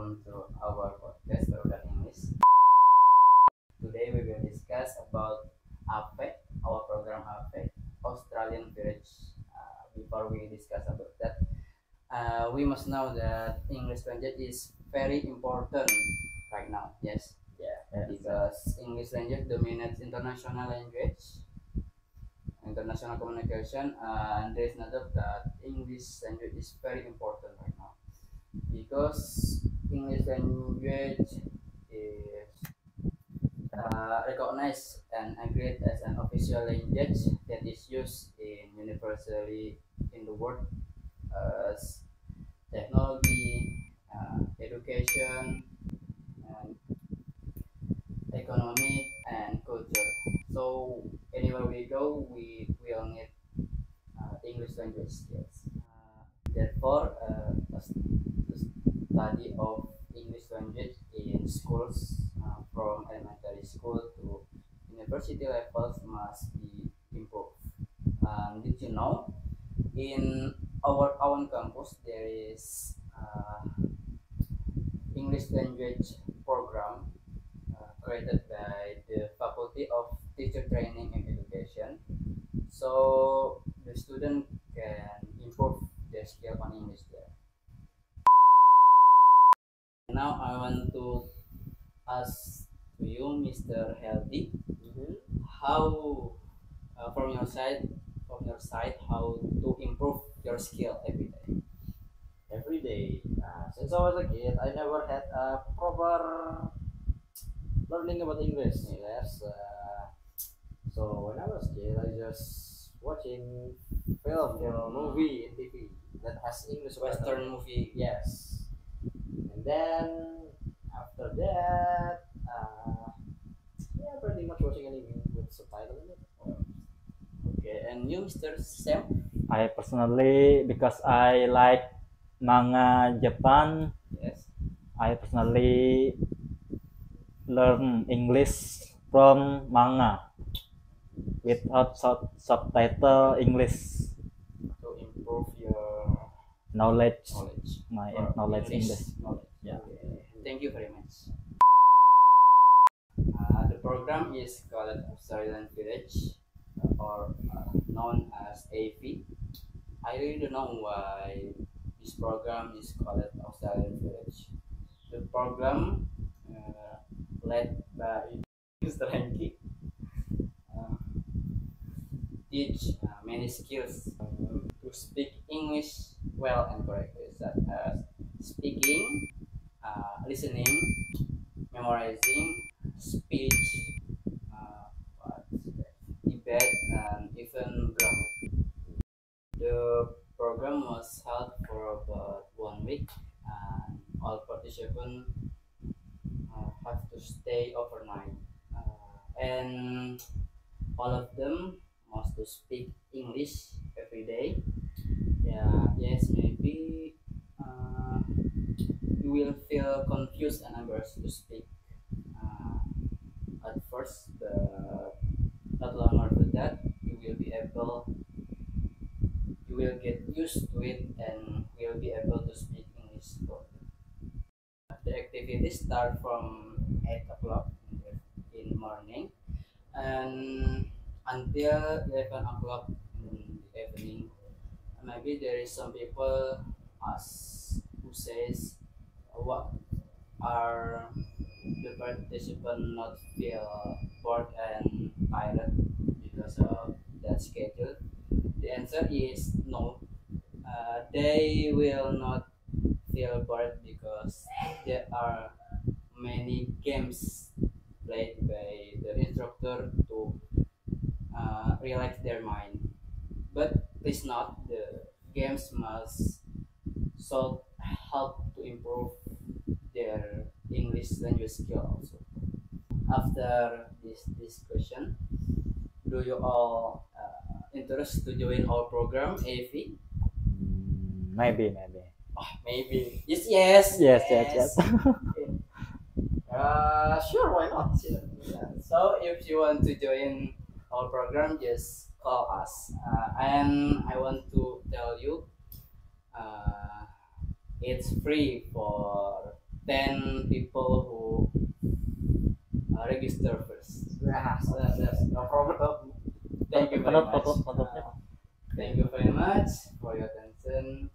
welcome to our podcast Broken English. Today we will discuss about APEC, our program APEC, Australian Village. Before we discuss about that, we must know that English language is very important right now. Yes, Yes. because English language dominates international communication, and there is no doubt that English language is very important right now because English language is recognized and agreed as an official language that is used in universally in the world as technology, education, and economy and culture. So anywhere we go, we all need English language skills. Therefore, the study of English language in schools from elementary school to university levels must be improved. Did you know in our own campus there is English language program created by the Faculty of Teacher Training and Education. So the student can improve their skill on English there. Now I want to ask to you, Mr. Healthy, how from your side, how to improve your skill every day. Every day. Since I was a kid, I never had a proper learning about English. Yes. So when I was a kid, I just watching film or movie in TV that has English Western movie. Yes. And then after that, yeah, pretty much watching anime with subtitle in it. Okay, and you, Mr. Sam? I personally, because I like manga Japan, Yes. I personally learn English from manga without subtitle English To improve your knowledge, knowledge. my or knowledge English. knowledge. Yeah. Okay. Thank you very much. The program is called Australian Village, or known as AV. I really don't know why this program is called Australian Village. The program led by Mr. Henki uh, teach many skills to speak English well and correctly, such as speaking, listening, memorizing, speech, what, debate, and even grammar. The program was held for about 1 week, and all participants have to stay overnight, and all of them must to speak English every day. Yeah, yes, maybe you will feel confused and embarrassed to speak uh, at first, but not long after that, you will get used to it and will be able to speak English fluently. The activities start from 8 o'clock in the morning and until 11 o'clock in the evening. Maybe there is some people as who says what are the participant not feel bored and tired because of that schedule. The answer is no. They will not feel bored because there are many games played by the instructor to relax their mind. But please note the games must so help to improve their English language skill also. After this discussion, do you all interest to join our program AV? Maybe. Maybe. Yes. Yes. Sure, why not? Yeah. So if you want to join our program, just call us. And I want to tell you, it's free for 10 people who register first. Yes, no problem. Thank you very Penut- much. tutup- tutupnya. Thank you very much for your attention.